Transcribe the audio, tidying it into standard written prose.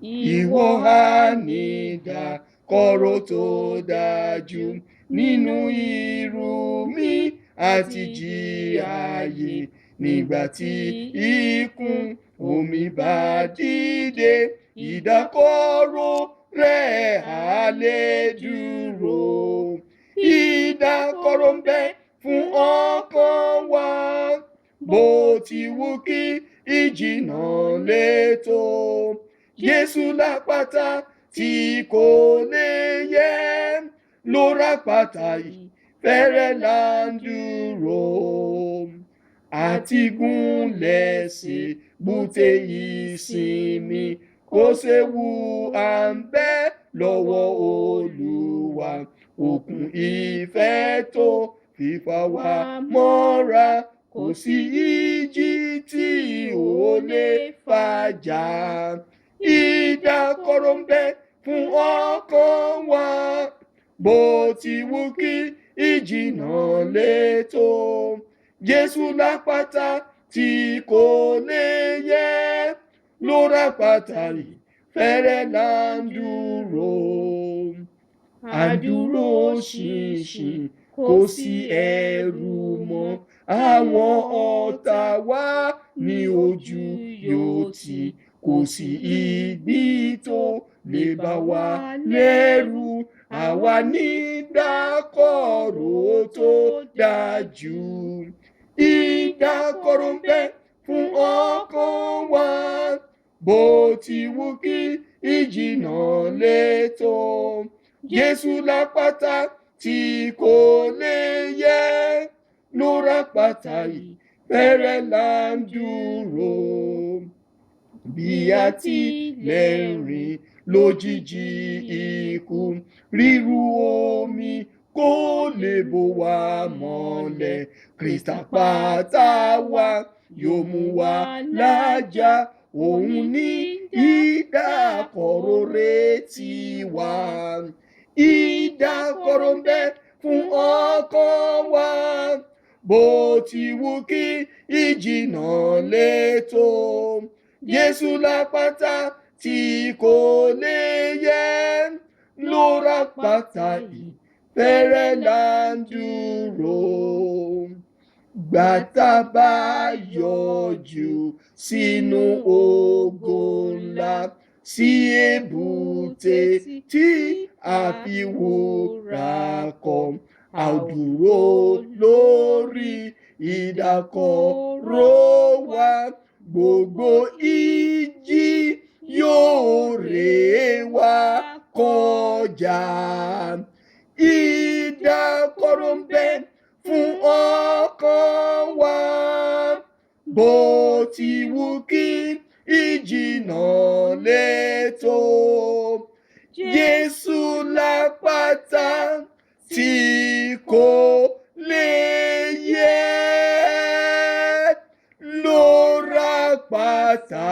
ìwọ á ní ìdákọ̀ró tó dájú nínú ìrùmí àti jíàyè. Nígbà tí ìkún omi bá dìde, ìdákọ̀ró rẹ̀ á lè dúró. Ìdákọ̀ró ń bẹ fún ọkàn wa, bó ti wù kí ìjì náà le tó. Jésù lápáta tí kò lè yẹ̀, lórí àpáta ìfẹ́rẹ̀ là ń dúró. Àti gúnlẹ̀ sí bùté ìsinmi, kò séwu à ń bẹ lọ́wọ́ Olúwa. Òkun ìfẹ́ tó fífà wá mọ́ra, kò sí ìjì tí ó lè fàjà. Ìdákọ̀ró ń bẹ fún ọkàn wa, bó ti wù kí ìjì náà le tó. Jésù lápáta tí kò lè yẹ̀, lórí àpáta ìfẹ́rẹ̀ là ń dúró. Àdúró ṣinṣin, kò sí ẹ̀rù mọ́. Àwọn ọ̀tá wa ní ojú yóò tì, kò sí ibi tó lè bá wa lẹ́rù. Àwa ní ìdákọ̀ró tó dájú. Ìdákọ̀ró ń bẹ fún ọkàn wa, bó ti wù kí ìjì náà le tó. Jésù lápáta tí kò lè yẹ̀, lórí àpáta ìfẹ́rẹ̀ là ń dúró. Bí a tilẹ̀ rìn lójijì ikú, ríru omi kò lè bò wá mọ́lẹ̀. Kristi àpáta wa yóò mú wa lájà, òun ní ìdákọ̀ró retí wa. Ìdákọ̀ró ń bẹ fún ọkàn wa, bó ti wù kí ìjì náà le tó. Jésù lápáta tí kò lè yẹ̀, lórí àpáta ìfẹ́rẹ̀ là ń dúró. Gbàtà bá yọjú sínú ògo ńlá, sí èbúté tí a fi wúrà kọ́, a ó dúró lórí ìdákọ̀ró wa. Gbogbo ìjì yóò ré wa kọjá. Ìdákọ̀ró ń bẹ fún ọkàn wa, bó ti wù kí ìjì náà le tó. Jésù lápáta tí kò lè yẹ̀, lórí àpáta